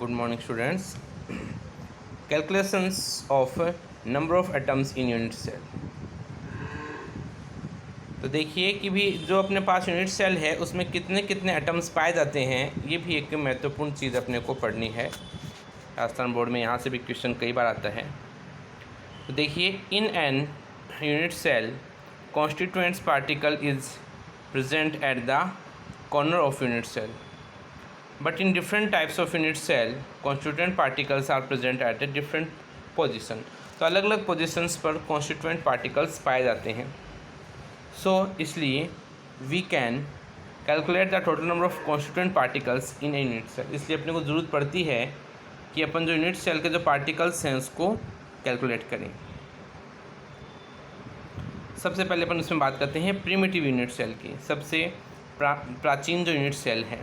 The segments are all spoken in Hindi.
Good morning, students. Calculations of number of atoms in unit cell. तो देखिए कि भी जो अपने पास यूनिट सेल है उसमें कितने कितने एटम्स पाए जाते हैं, ये भी एक महत्वपूर्ण चीज़ अपने को पढ़नी है। राजस्थान बोर्ड में यहाँ से भी क्वेश्चन कई बार आता है। तो देखिए, in an unit cell constituents particle is present at the corner of unit cell, but in different types of unit cell constituent particles are present at a different position। तो अलग अलग पोजिशंस पर कॉन्स्टिट्यूएंट पार्टिकल्स पाए जाते हैं। इसलिए we can calculate the total number of constituent particles in a unit cell. इसलिए अपने को ज़रूरत पड़ती है कि अपन जो यूनिट सेल के जो पार्टिकल्स हैं उसको कैलकुलेट करें। सबसे पहले अपन उसमें बात करते हैं प्रिमिटिव यूनिट सेल की, सबसे प्राचीन जो यूनिट सेल है।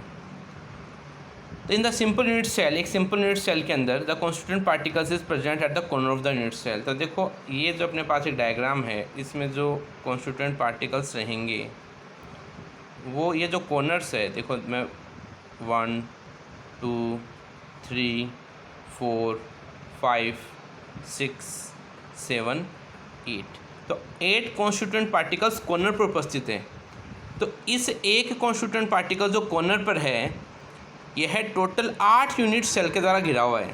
तो in the simple unit cell, एक सिंपल यूनिट सेल के अंदर the constituent particles is present at the corner of the unit cell. तो देखो, ये जो अपने पास एक डायग्राम है, इसमें जो कॉन्स्टिट्यूएंट पार्टिकल्स रहेंगे वो ये जो कॉर्नर्स है, देखो मैं 1 2 3 4 5 6 7 8, तो 8 कॉन्स्टिट्यूएंट पार्टिकल्स कॉर्नर पर उपस्थित हैं। तो इस एक कॉन्स्टिट्यूएंट पार्टिकल जो कॉर्नर पर है, यह टोटल 8 यूनिट सेल के द्वारा घिरा हुआ है।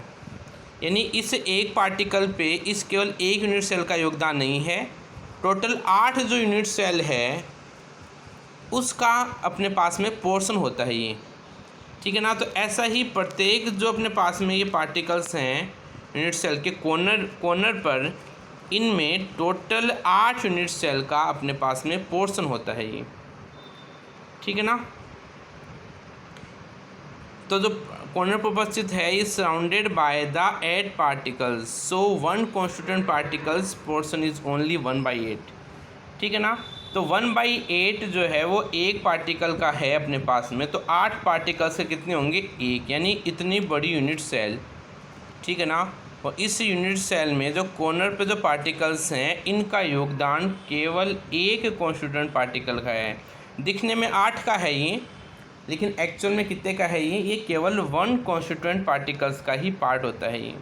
यानी इस एक पार्टिकल पे इस केवल एक यूनिट सेल का योगदान नहीं है, टोटल 8 जो यूनिट सेल है उसका अपने पास में पोर्शन होता है ये, ठीक है ना। तो ऐसा ही प्रत्येक जो अपने पास में ये पार्टिकल्स हैं यूनिट सेल के कॉर्नर पर, इनमें टोटल 8 यूनिट सेल का अपने पास में पोर्शन होता है ये, ठीक है ना। तो जो कॉर्नर पर उपस्थित है is surrounded by the 8 particles, so 1 constituent particles portion is only 1/8, ठीक है ना। तो 1/8 जो है वो एक पार्टिकल का है अपने पास में, तो 8 पार्टिकल्स के कितने होंगे, एक, यानी इतनी बड़ी यूनिट सेल, ठीक है ना। और इस यूनिट सेल में जो कॉर्नर पे जो पार्टिकल्स हैं इनका योगदान केवल एक कॉन्स्टिट्यूएंट पार्टिकल का है। दिखने में 8 का है ये, लेकिन एक्चुअल में कितने का है ये केवल 1 कॉन्स्टिट्यूएंट पार्टिकल्स का ही पार्ट होता है ये,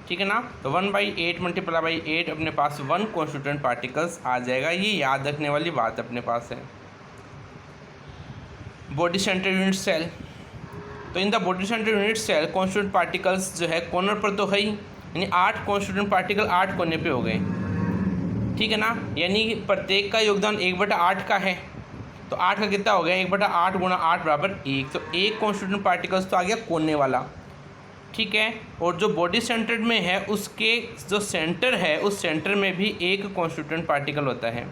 ठीक है ना। तो 1/8 मल्टीप्लाई बाई 8 अपने पास 1 कॉन्स्टिट्यूएंट पार्टिकल्स आ जाएगा। ये याद रखने वाली बात अपने पास है। बॉडी सेंटर यूनिट सेल, तो in the body centre unit cell constituent particles जो है कॉर्नर पर तो है ही, यानी 8 कॉन्स्टिट्यूएंट पार्टिकल 8 कोने पे हो गए, ठीक है ना। यानी प्रत्येक का योगदान 1/8 का है, तो 8 का कितना हो गया, 1/8 गुणा 8 बराबर 1। तो एक कॉन्स्टिट्यूएंट पार्टिकल्स तो आ गया कोने वाला, ठीक है। और जो बॉडी सेंटर्ड में है उसके जो सेंटर है उस सेंटर में भी एक कॉन्स्टिट्यूएंट पार्टिकल होता है,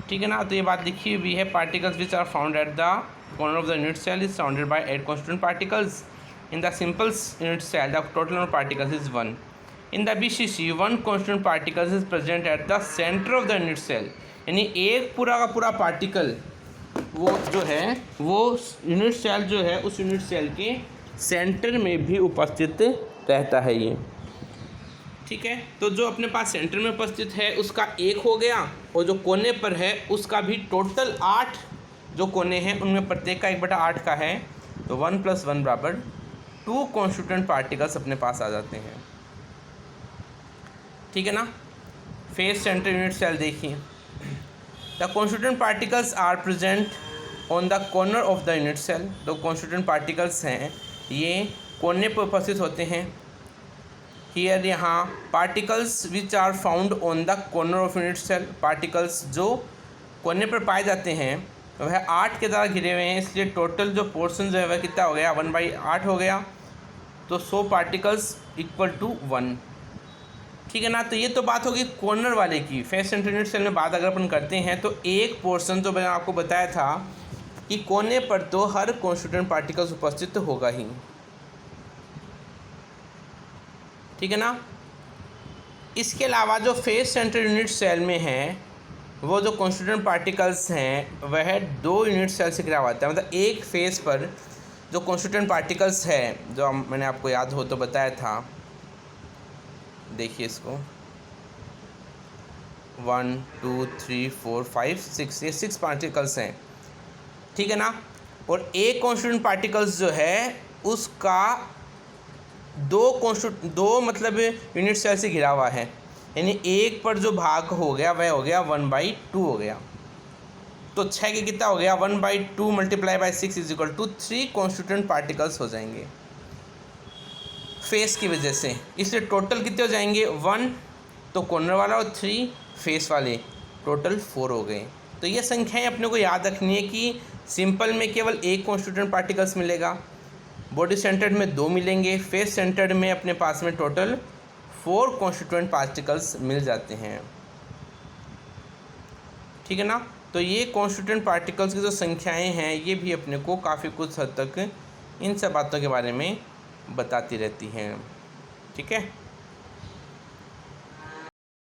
ठीक है ना। तो ये बात लिखी हुई है, particles which are found at the corner of the unit cell is surrounded by 8 constituent particles. In the simple unit cell the total number particles is 1। In the BCC 1 constituent particles is present at the centre of the unit cell, यानी एक पूरा का पूरा पार्टिकल वो जो है वो यूनिट सेल जो है उस यूनिट सेल के सेंटर में भी उपस्थित रहता है ये, ठीक है। तो जो अपने पास सेंटर में उपस्थित है उसका एक हो गया, और जो कोने पर है उसका भी टोटल 8 जो कोने हैं उनमें प्रत्येक का 1/8 का है। तो 1 + 1 बराबर 2 कॉन्स्टिट्यूएंट पार्टिकल्स अपने पास आ जाते हैं, ठीक है ना। फेस सेंटर यूनिट सेल देखिए, the constituent particles are present on the corner of the unit cell. तो कॉन्स्टिट्यूएंट पार्टिकल्स हैं ये कोने पर उपस्थित होते हैं। हियर यहाँ particles which are found on the corner of unit cell, particles जो कोने पर पाए जाते हैं वह 8 के द्वारा घिरे हुए हैं, इसलिए टोटल जो पोर्शन जो है वह कितना हो गया, 1/8 हो गया। तो 100 पार्टिकल्स इक्वल टू 1, ठीक है ना। तो ये तो बात होगी कॉर्नर वाले की। फेस सेंटर यूनिट सेल में बात अगर अपन करते हैं तो एक पोर्शन जो मैंने आपको बताया था कि कोने पर तो हर कॉन्स्टिट्यूएंट पार्टिकल्स उपस्थित होगा ही, ठीक है ना। इसके अलावा जो फेस सेंटर यूनिट सेल में है वो जो कॉन्स्टिट्यूएंट पार्टिकल्स हैं वह 2 यूनिट सेल से घिरा हुआ है। मतलब एक फेस पर जो कॉन्स्टिट्यूएंट पार्टिकल्स है जो मैंने आपको याद हो तो बताया था, देखिए इसको 1 2 3 4 5 6, ये 6 पार्टिकल्स हैं, ठीक है ना। और एक कॉन्स्टिट्यूएंट पार्टिकल्स जो है उसका दो मतलब यूनिट सेल से घिरा हुआ है, यानी एक पर जो भाग हो गया वह हो गया 1/2 हो गया। तो 6 के कितना हो गया 1/2 multiply by 6 is equal to 3 constituent particles हो जाएंगे फेस की वजह से। इसलिए टोटल कितने हो जाएंगे 1 तो कॉर्नर वाला और 3 फेस वाले, टोटल 4 हो गए। तो ये संख्याएं अपने को याद रखनी है कि सिंपल में केवल एक कॉन्स्टिट्यूएंट पार्टिकल्स मिलेगा, बॉडी सेंटर्ड में 2 मिलेंगे, फेस सेंटर्ड में अपने पास में टोटल 4 कॉन्स्टिट्यूएंट पार्टिकल्स मिल जाते हैं। ठीक है ना। तो ये कॉन्स्टिट्यूएंट पार्टिकल्स की जो संख्याएं हैं ये भी अपने को काफ़ी कुछ हद तक इन सब बातों के बारे में बताती रहती हैं। ठीक है।